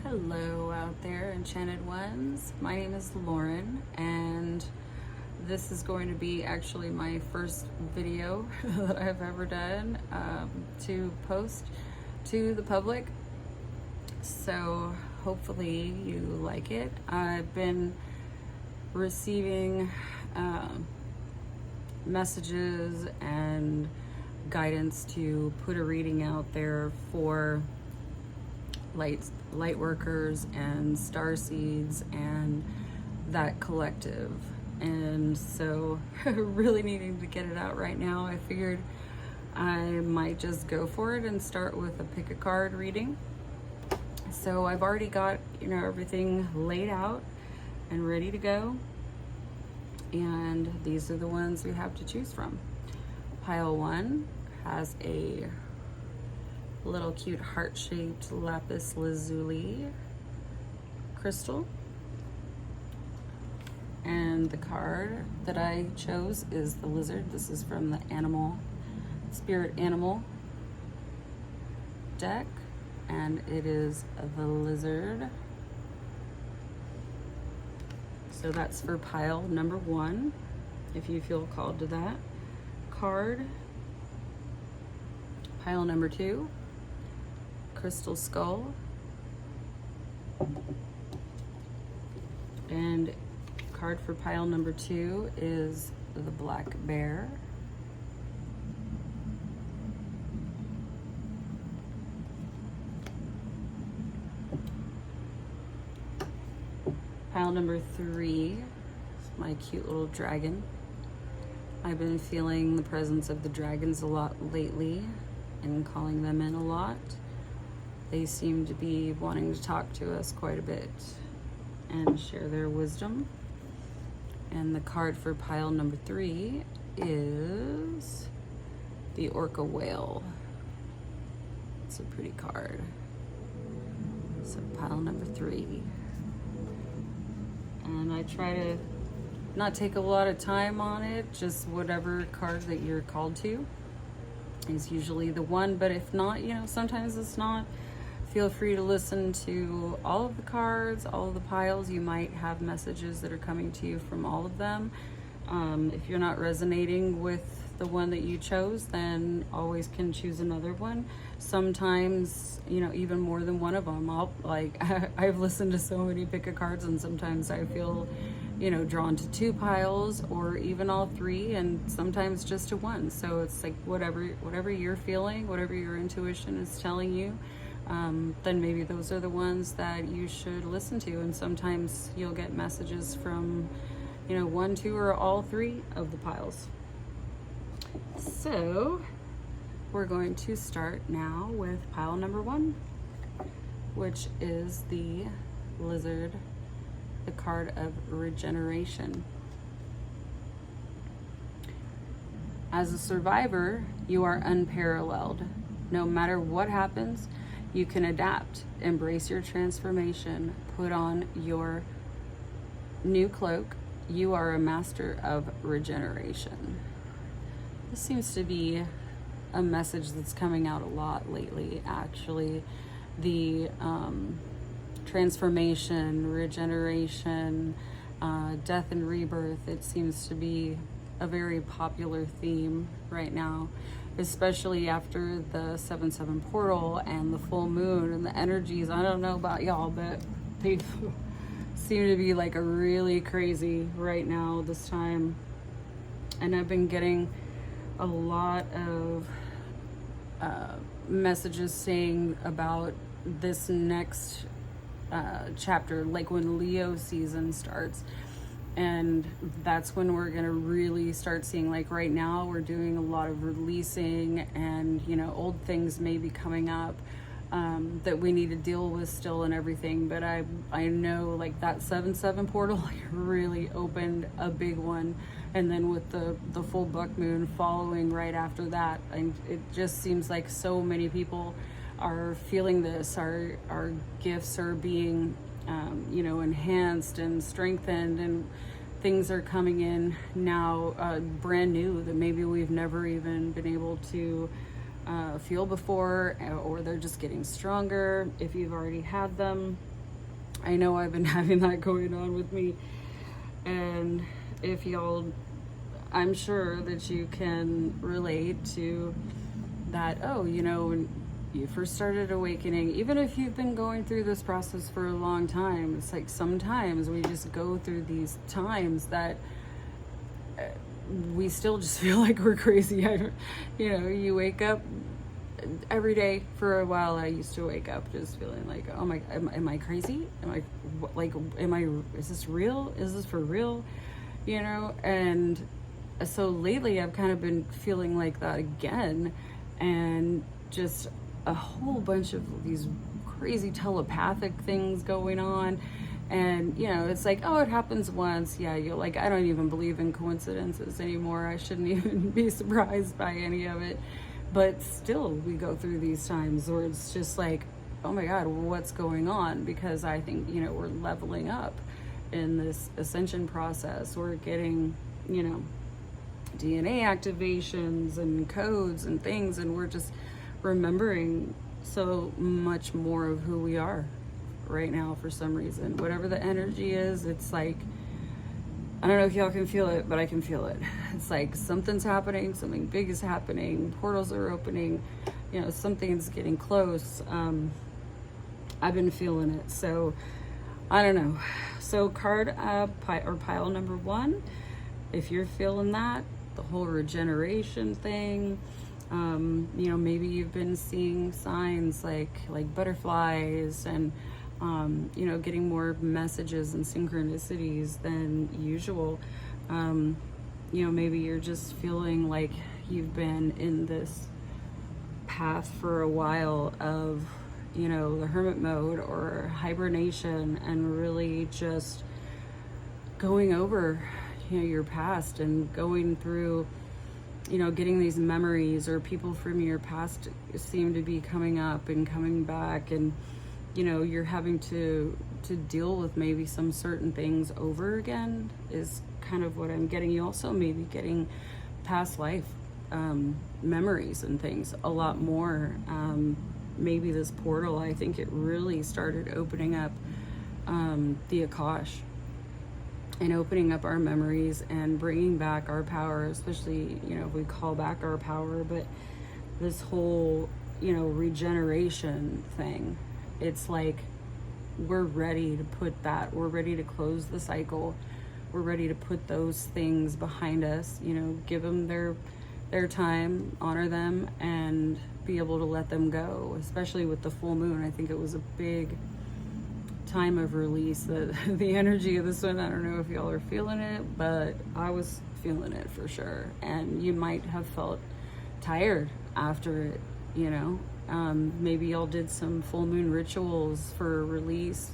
Hello out there, Enchanted Ones. My name is Lauren, and this is going to be actually my first video that I've ever done to post to the public. So hopefully you like it. I've been receiving messages and guidance to put a reading out there for light workers and Starseeds and that collective, and so really needing to get it out right now. I figured I might just go for it and start with a pick a card reading. So I've already got everything laid out and ready to go, and these are the ones we have to choose from. Pile 1 has a little cute heart-shaped lapis lazuli crystal, and the card that I chose is the lizard. This is from the spirit animal deck, and it is the lizard. So that's for pile number 1, if you feel called to that card. Pile number 2, crystal skull, and card for pile number 2 is the black bear. Pile number 3 is my cute little dragon. I've been feeling the presence of the dragons a lot lately and calling them in a lot. They seem to be wanting to talk to us quite a bit and share their wisdom. And the card for pile number 3 is the orca whale. It's a pretty card. So pile number 3. And I try to not take a lot of time on it, just whatever card that you're called to is usually the one, but if not, sometimes it's not. Feel free to listen to all of the cards, all of the piles. You might have messages that are coming to you from all of them. If you're not resonating with the one that you chose, then always can choose another one. Sometimes, even more than one of them. I've listened to so many pick a cards, and sometimes I feel drawn to 2 piles or even all 3, and sometimes just to 1. So it's like whatever you're feeling, whatever your intuition is telling you, then maybe those are the ones that you should listen to. And sometimes you'll get messages from 1, 2, or all 3 of the piles. So we're going to start now with pile number 1, which is the lizard, the card of regeneration. As a survivor, you are unparalleled. No matter what happens, you can adapt, embrace your transformation, put on your new cloak. You are a master of regeneration. This seems to be a message that's coming out a lot lately, actually. The transformation, regeneration, death and rebirth, it seems to be a very popular theme right now, especially after the 7/7 portal and the full moon and the energies. I don't know about y'all, but they seem to be like a really crazy right now this time. And I've been getting a lot of messages saying about this next chapter, like when Leo season starts, and that's when we're gonna really start seeing, like right now we're doing a lot of releasing, and old things may be coming up that we need to deal with still and everything. But I know like that 7/7 portal really opened a big one, and then with the full buck moon following right after that, and it just seems like so many people are feeling this. Our gifts are being enhanced and strengthened, and things are coming in now brand new that maybe we've never even been able to feel before, or they're just getting stronger if you've already had them. I know I've been having that going on with me. And if y'all, I'm sure that you can relate to that. Oh, you know, when you first started awakening, even if you've been going through this process for a long time, it's like sometimes we just go through these times that we still just feel like we're crazy. You know, you wake up every day. For a while I used to wake up just feeling like, oh my, am I crazy? Is this real? Is this for real? You know? And so lately I've kind of been feeling like that again, and just a whole bunch of these crazy telepathic things going on. And, you know, it's like, oh, it happens once. Yeah, you're like, I don't even believe in coincidences anymore. I shouldn't even be surprised by any of it. But still, we go through these times where it's just like, oh my God, what's going on? Because I think, you know, we're leveling up in this ascension process. We're getting, you know, DNA activations and codes and things, and we're just remembering so much more of who we are right now for some reason. Whatever the energy is, it's like, I don't know if y'all can feel it, but I can feel it. It's like something's happening, something big is happening, portals are opening, you know, something's getting close. I've been feeling it. So I don't know. So card pile number 1, if you're feeling that, the whole regeneration thing, you know, maybe you've been seeing signs like butterflies and you know, getting more messages and synchronicities than usual. You know, maybe you're just feeling like you've been in this path for a while of, you know, the hermit mode or hibernation, and really just going over, you know, your past and going through, you know, getting these memories, or people from your past seem to be coming up and coming back, and you know, you're having to deal with maybe some certain things over again is kind of what I'm getting. You also may be getting past life memories and things a lot more. Maybe this portal, I think it really started opening up the Akash and opening up our memories and bringing back our power, especially, you know, if we call back our power. But this whole, you know, regeneration thing, it's like we're ready to put that, we're ready to close the cycle, we're ready to put those things behind us, you know, give them their time, honor them, and be able to let them go. Especially with the full moon, I think it was a big time of release. The energy of this one, I don't know if y'all are feeling it, but I was feeling it for sure. And you might have felt tired after it, you know. Maybe y'all did some full moon rituals for release.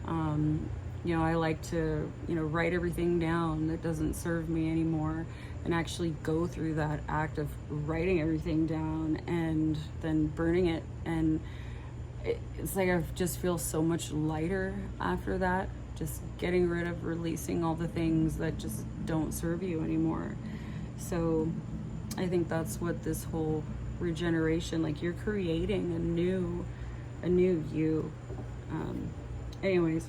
You know, I like to, you know, write everything down that doesn't serve me anymore, and actually go through that act of writing everything down and then burning it. And it's like I just feel so much lighter after that, just getting rid of, releasing all the things that just don't serve you anymore. So I think that's what this whole regeneration, like you're creating a new you. Anyways,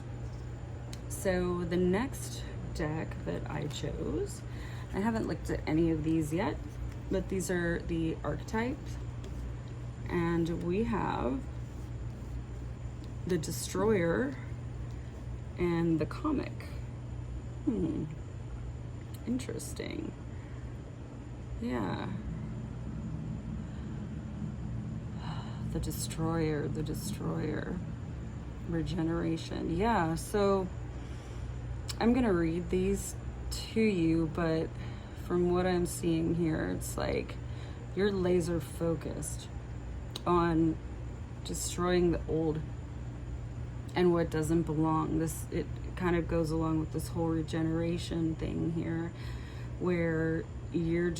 so the next deck that I chose, I haven't looked at any of these yet, but these are the archetypes, and we have the Destroyer and the Comic. Interesting. Yeah. The Destroyer, regeneration. Yeah, so I'm gonna read these to you, but from what I'm seeing here, it's like you're laser focused on destroying the old and what doesn't belong. It kind of goes along with this whole regeneration thing here, where you're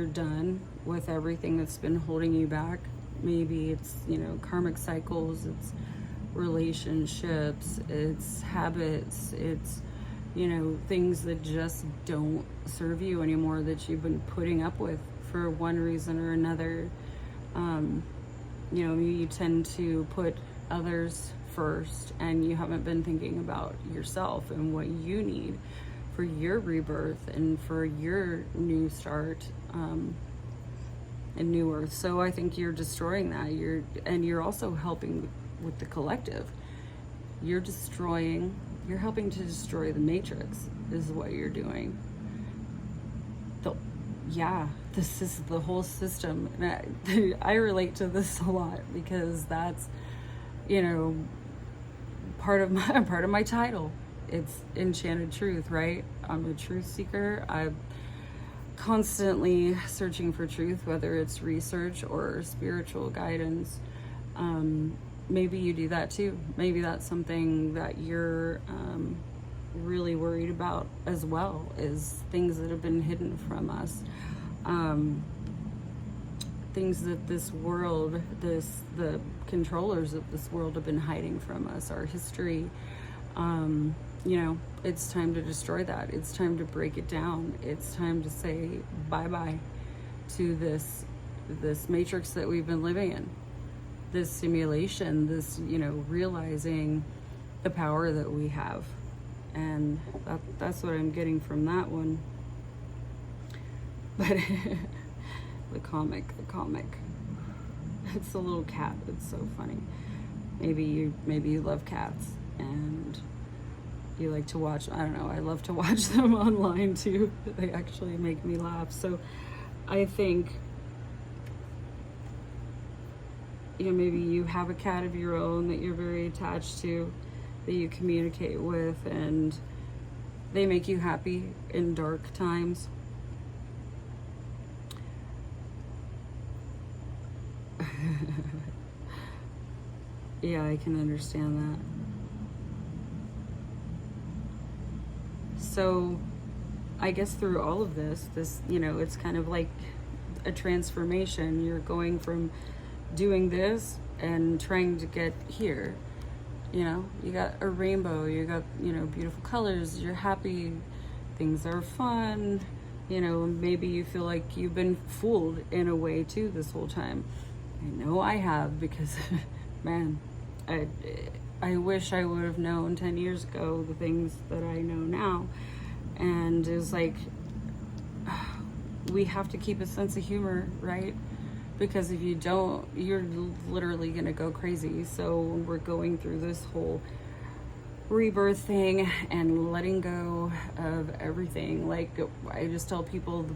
done with everything that's been holding you back. Maybe it's, you know, karmic cycles, it's relationships, it's habits, it's, you know, things that just don't serve you anymore, that you've been putting up with for one reason or another. You know, you tend to put others first, and you haven't been thinking about yourself and what you need for your rebirth and for your new start, and new earth. So I think you're destroying that. You're also helping with the collective. You're helping to destroy the matrix is what you're doing. This is the whole system. And I relate to this a lot because that's, part of my title. It's Enchanted Truth, right? I'm a truth seeker. I'm constantly searching for truth, whether it's research or spiritual guidance. Maybe you do that too. Maybe that's something that you're really worried about as well, is things that have been hidden from us. Things that this world, the controllers of this world have been hiding from us, our history. It's time to destroy that. It's time to break it down. It's time to say bye-bye to this matrix that we've been living in, this simulation, this, realizing the power that we have. And that's what I'm getting from that one. But the comic. It's a little cat. It's so funny. Maybe you love cats and you like to watch, I don't know, I love to watch them online too. They actually make me laugh. So I think, maybe you have a cat of your own that you're very attached to, that you communicate with, and they make you happy in dark times. Yeah, I can understand that. So I guess through all of this, it's kind of like a transformation. You're going from doing this and trying to get here. You got a rainbow, you got, beautiful colors, you're happy, things are fun, maybe you feel like you've been fooled in a way too this whole time. I know I have, because man, I wish I would have known 10 years ago the things that I know now. And it was like, we have to keep a sense of humor, right? Because if you don't, you're literally gonna go crazy. So we're going through this whole rebirth thing and letting go of everything. Like, I just tell people,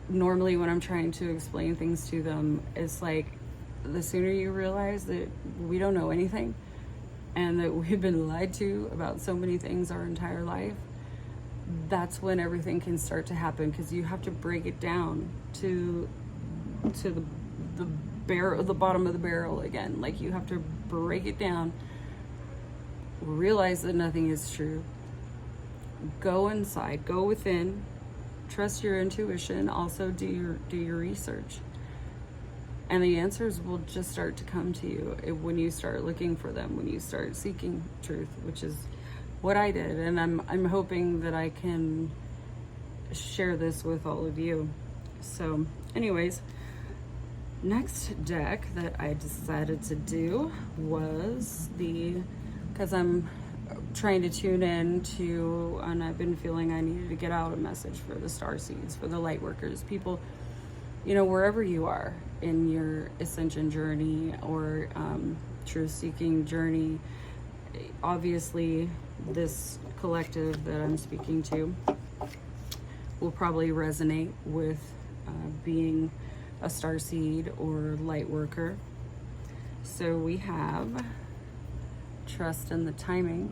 normally when I'm trying to explain things to them, it's like, the sooner you realize that we don't know anything and that we've been lied to about so many things our entire life, that's when everything can start to happen. Because you have to break it down to the barrel, the bottom of the barrel again. Like, you have to break it down, realize that nothing is true, go inside, go within, trust your intuition, also do your research, and the answers will just start to come to you when you start looking for them, when you start seeking truth, which is what I did. And I'm hoping that I can share this with all of you. So anyways, next deck that I decided to do was because I'm trying to tune in to, and I've been feeling I needed to get out a message for the Starseeds, for the light workers, people, wherever you are in your ascension journey or truth seeking journey. Obviously this collective that I'm speaking to will probably resonate with being a starseed or light worker. So we have trust in the timing,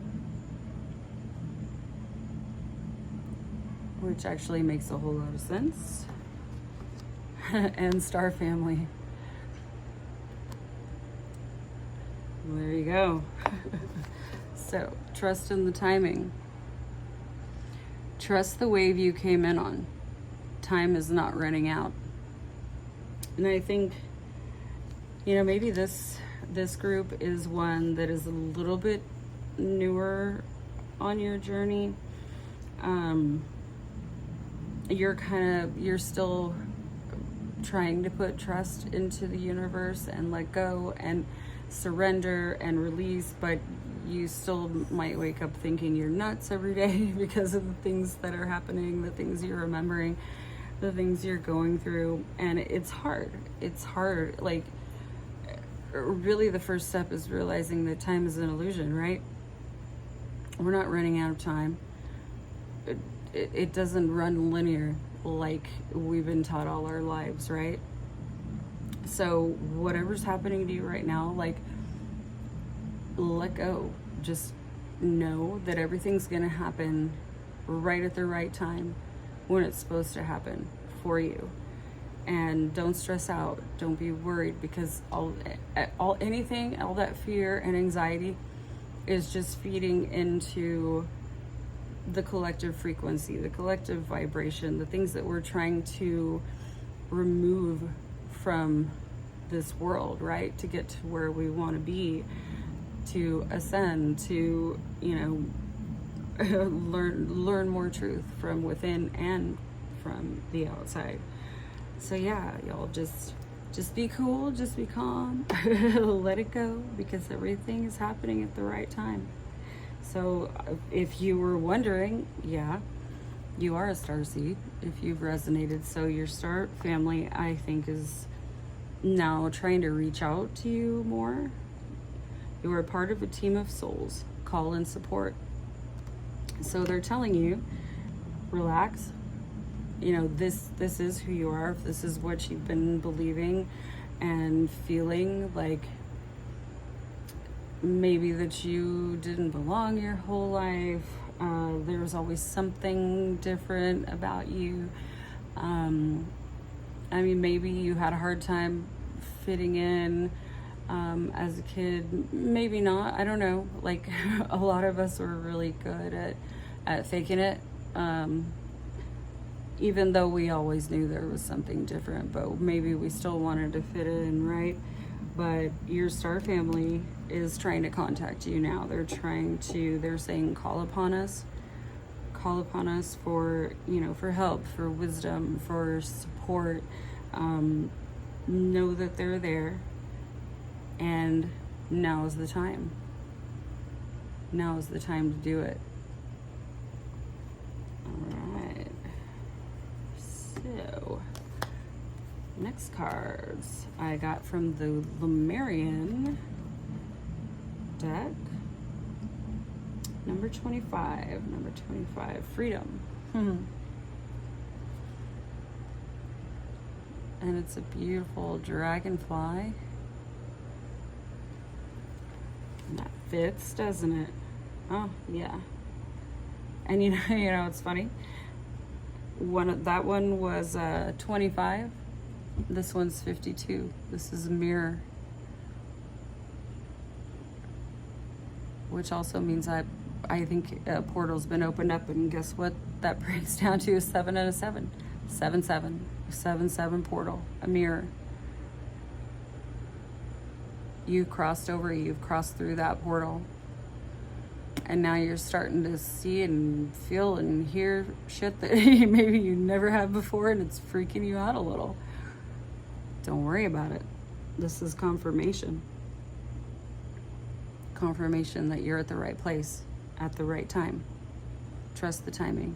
which actually makes a whole lot of sense, and star family. There you go. So trust in the timing. Trust the wave you came in on. Time is not running out. And I think, maybe this group is one that is a little bit newer on your journey. You're still trying to put trust into the universe and let go, and surrender and release, but you still might wake up thinking you're nuts every day because of the things that are happening, the things you're remembering, the things you're going through. And it's hard. It's hard. Like, really, the first step is realizing that time is an illusion, right? We're not running out of time. It doesn't run linear like we've been taught all our lives, right? So whatever's happening to you right now, like, let go. Just know that everything's going to happen right at the right time, when it's supposed to happen for you. And don't stress out. Don't be worried, because all that fear and anxiety is just feeding into the collective frequency, the collective vibration, the things that we're trying to remove from this world, right? To get to where we want to be, to ascend, to, learn more truth from within and from the outside. So yeah, y'all, just be cool, just be calm, let it go, because everything is happening at the right time. So if you were wondering, yeah, you are a starseed if you've resonated. So your star family, I think, is now trying to reach out to you more. You are part of a team of souls. Call and support. So they're telling you, relax. This is who you are. This is what you've been believing and feeling, like maybe that you didn't belong your whole life. There was always something different about you. Maybe you had a hard time fitting in as a kid. Maybe not. I don't know. Like, a lot of us were really good at faking it. Even though we always knew there was something different, but maybe we still wanted to fit in, right? But your star family is trying to contact you now. They're saying, call upon us for, for help, for wisdom, for support. Know that they're there, and now is the time. Now is the time to do it. All right. So, next cards I got from the Lemurian deck. Number 25, freedom. And it's a beautiful dragonfly. And that fits, doesn't it? Oh, yeah. And it's funny. That one was 25. This one's 52. This is a mirror. Which also means I think a portal's been opened up, and guess what that breaks down to? Is 7 and a 7. 7-7. 7-7 portal. A mirror. You've crossed through that portal. And now you're starting to see and feel and hear shit that maybe you never have before, and it's freaking you out a little. Don't worry about it. This is confirmation. Confirmation that you're at the right place at the right time. Trust the timing.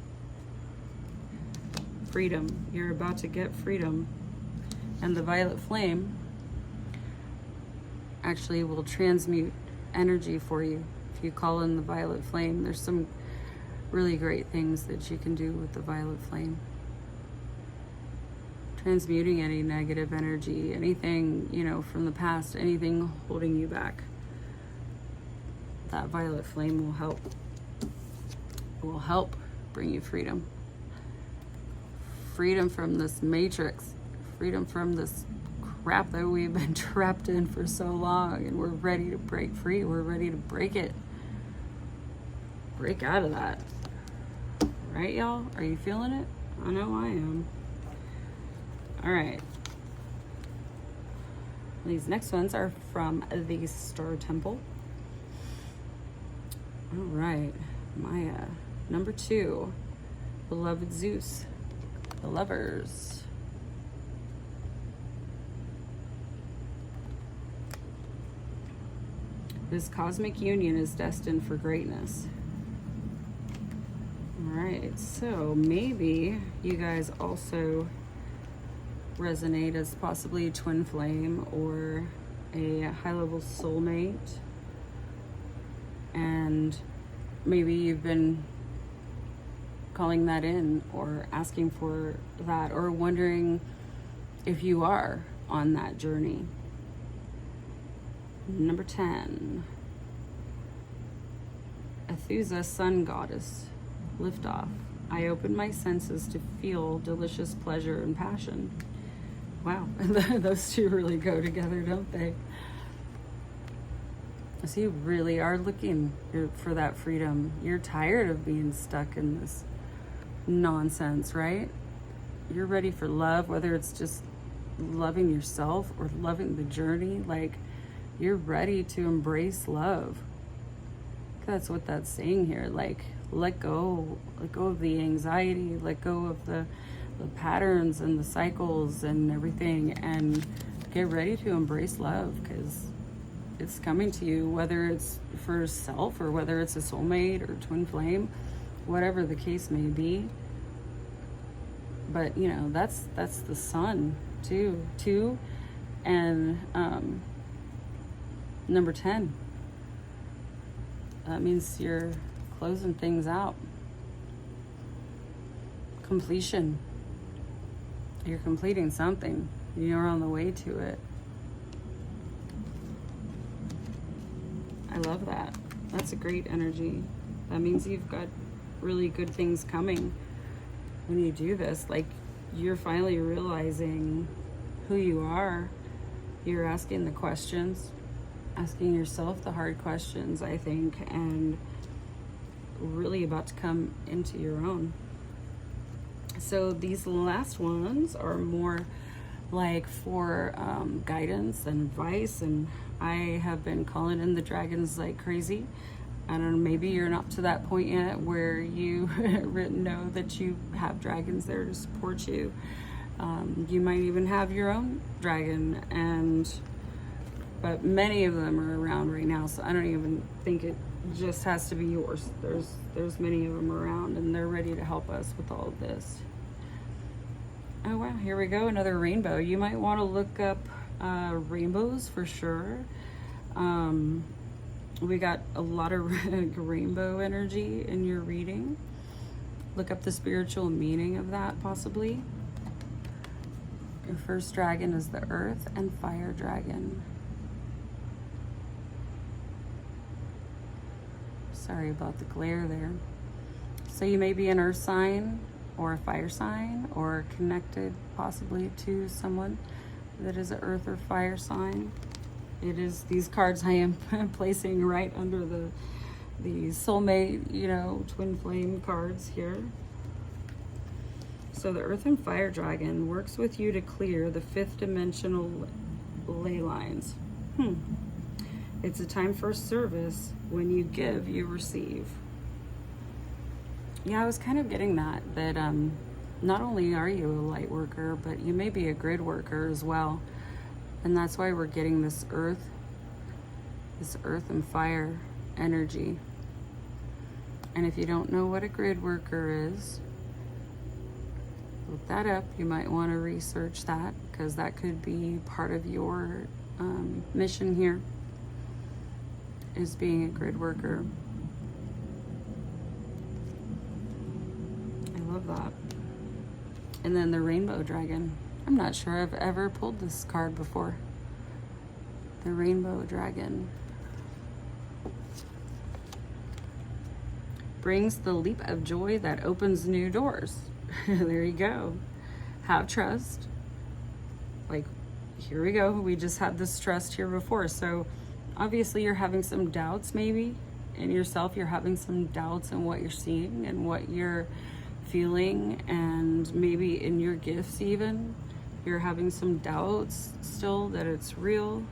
Freedom. You're about to get freedom. And the violet flame actually will transmute energy for you. If you call in the violet flame, there's some really great things that you can do with the violet flame. Transmuting any negative energy, anything, from the past, anything holding you back. That violet flame will help. It will help bring you freedom. Freedom from this matrix. Freedom from this crap that we've been trapped in for so long, and we're ready to break free. We're ready to break it. Break out of that. Right, y'all? Are you feeling it? I know I am. All right. These next ones are from the Star Temple. All right. Maya. Number 2. Beloved Zeus. The Lovers. This cosmic union is destined for greatness. All right, so maybe you guys also resonate as possibly a twin flame or a high-level soulmate, and maybe you've been calling that in or asking for that, or wondering if you are on that journey. Number 10, Athusa, sun goddess, lift off. I open my senses to feel delicious pleasure and passion. Wow, those two really go together, don't they? So you really are looking for that freedom. You're tired of being stuck in this nonsense, right? You're ready for love, whether it's just loving yourself or loving the journey. Like, you're ready to embrace love. That's what that's saying here. Like, let go of the anxiety, let go of the patterns and the cycles and everything, and get ready to embrace love, because it's coming to you, whether it's for self or whether it's a soulmate or twin flame, whatever the case may be. But you know, that's the sun too. And number 10, that means you're closing things out. Completion. You're completing something. You're on the way to it. I love that. That's a great energy. That means you've got really good things coming when you do this. Like, you're finally realizing who you are. You're asking the questions, asking yourself the hard questions, I think, and really about to come into your own. So these last ones are more like for guidance and advice, and I have been calling in the dragons like crazy. I don't know, maybe you're not to that point yet where you know that you have dragons there to support you. You might even have your own dragon, but many of them are around right now, so I don't even think it just has to be yours. There's many of them around, and they're ready to help us with all of this. Oh wow, here we go, another rainbow. You might want to look up rainbows for sure. We got a lot of rainbow energy in your reading. Look up the spiritual meaning of that, possibly. Your first dragon is the earth and fire dragon. Sorry about the glare there. So you may be an earth sign or a fire sign, or connected possibly to someone that is an earth or fire sign. It is these cards I am placing right under the soulmate, you know, twin flame cards here. So the earth and fire dragon works with you to clear the 5th dimensional ley lines. It's a time for service. When you give, you receive. Yeah, I was kind of getting that not only are you a light worker, but you may be a grid worker as well. And that's why we're getting this earth and fire energy. And if you don't know what a grid worker is, look that up. You might want to research that, because that could be part of your mission here, is being a grid worker. I love that. And then the rainbow dragon. I'm not sure I've ever pulled this card before. The rainbow dragon brings the leap of joy that opens new doors. There you go. Have trust. Like, here we go. We just had this trust here before. So obviously you're having some doubts maybe in yourself. You're having some doubts in what you're seeing and what you're feeling, and maybe in your gifts even. You're having some doubts still that it's real,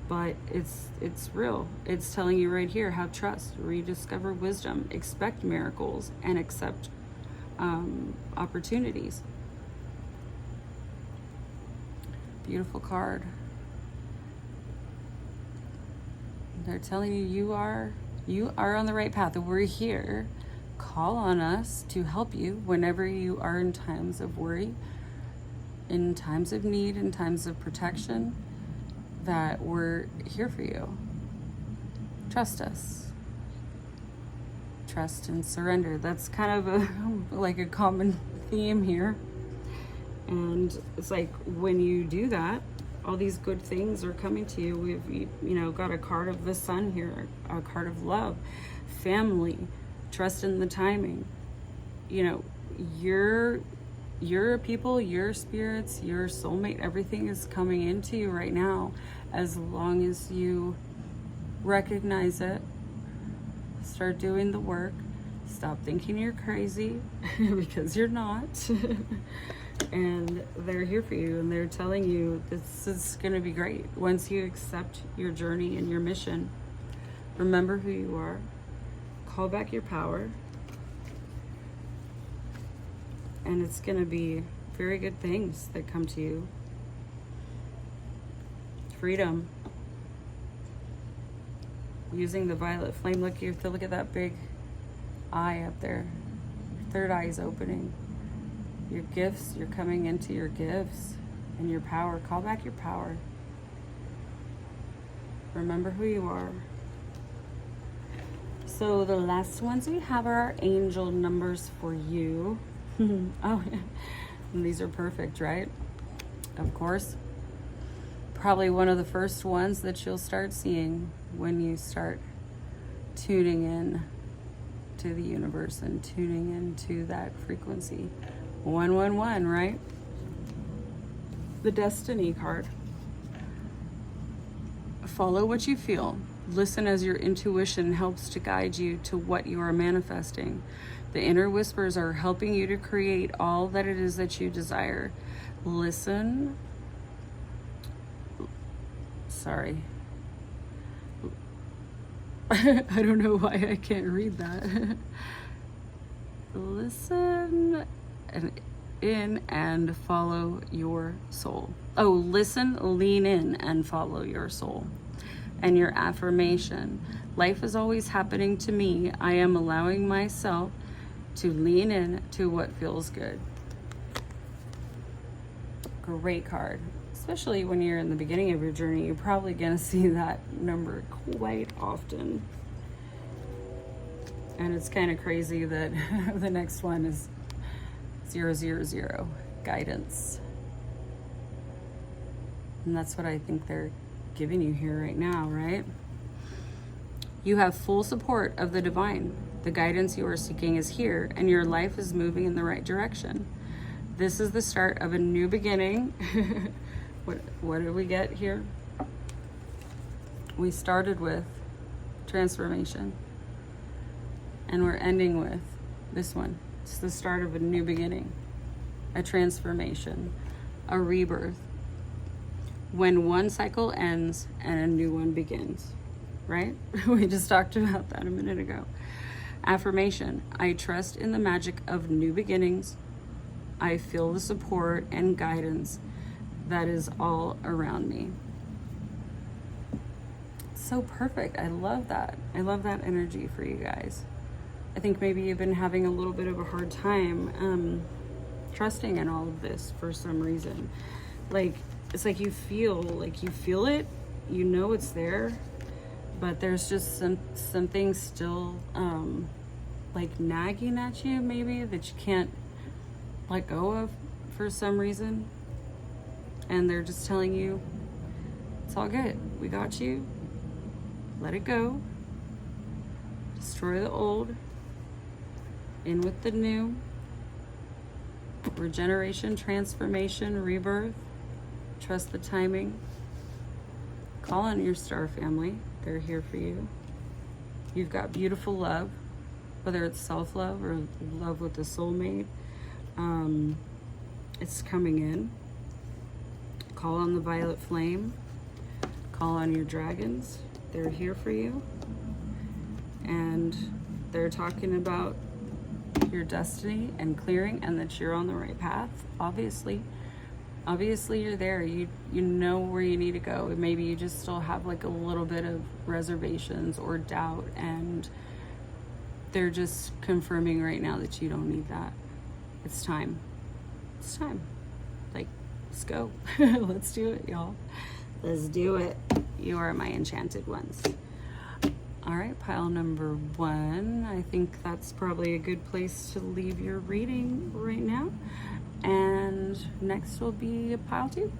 but it's real. It's telling you right here, have trust, rediscover wisdom, expect miracles, and accept opportunities. Beautiful card. They're telling you you are on the right path. We're here. Call on us to help you whenever you are in times of worry, in times of need, in times of protection, that we're here for you. Trust us. Trust and surrender. That's kind of like a common theme here. And it's like when you do that, all these good things are coming to you. We've, got a card of the sun here, a card of love, family, trust in the timing. Your people, your spirits, your soulmate, everything is coming into you right now, as long as you recognize it, start doing the work, stop thinking you're crazy because you're not. And they're here for you, and they're telling you this is going to be great. Once you accept your journey and your mission, remember who you are, call back your power, and it's going to be very good things that come to you. Freedom. Using the violet flame. Look at that big eye up there. Your third eye is opening. Your gifts, you're coming into your gifts and your power. Call back your power. Remember who you are. So the last ones we have are our angel numbers for you. Oh, and these are perfect, right? Of course. Probably one of the first ones that you'll start seeing when you start tuning in to the universe and tuning into that frequency. 111, right? The Destiny card. Follow what you feel. Listen as your intuition helps to guide you to what you are manifesting. The inner whispers are helping you to create all that it is that you desire. Listen. Sorry. I don't know why I can't read that. Listen in and follow your soul. Oh, listen, lean in and follow your soul. And your affirmation. Life is always happening to me. I am allowing myself to lean in to what feels good. Great card. Especially when you're in the beginning of your journey, you're probably going to see that number quite often. And it's kind of crazy that the next one is 000, guidance. And that's what I think they're giving you here right now, right? You have full support of the divine. The guidance you are seeking is here, and your life is moving in the right direction. This is the start of a new beginning. What did we get here? We started with transformation, and we're ending with this one. It's the start of a new beginning, a transformation, a rebirth. When one cycle ends and a new one begins, right? We just talked about that a minute ago. Affirmation. I trust in the magic of new beginnings. I feel the support and guidance that is all around me. So perfect. I love that. I love that energy for you guys. I think maybe you've been having a little bit of a hard time trusting in all of this for some reason. Like, it's like you feel it, you know it's there, but there's just something still like nagging at you maybe that you can't let go of for some reason. And they're just telling you, it's all good. We got you. Let it go. Destroy the old. In with the new. Regeneration, transformation, rebirth. Trust the timing. Call on your star family. They're here for you. You've got beautiful love, whether it's self-love or love with the soulmate. It's coming in. Call on the violet flame. Call on your dragons. They're here for you. And they're talking about your destiny and clearing, and that you're on the right path, obviously. Obviously you're there, you know where you need to go. Maybe you just still have like a little bit of reservations or doubt, and they're just confirming right now that you don't need that. It's time. It's time. Like, let's go. Let's do it, y'all. Let's do it. You are my enchanted ones. All right, pile number 1. I think that's probably a good place to leave your reading right now. And next will be pile 2.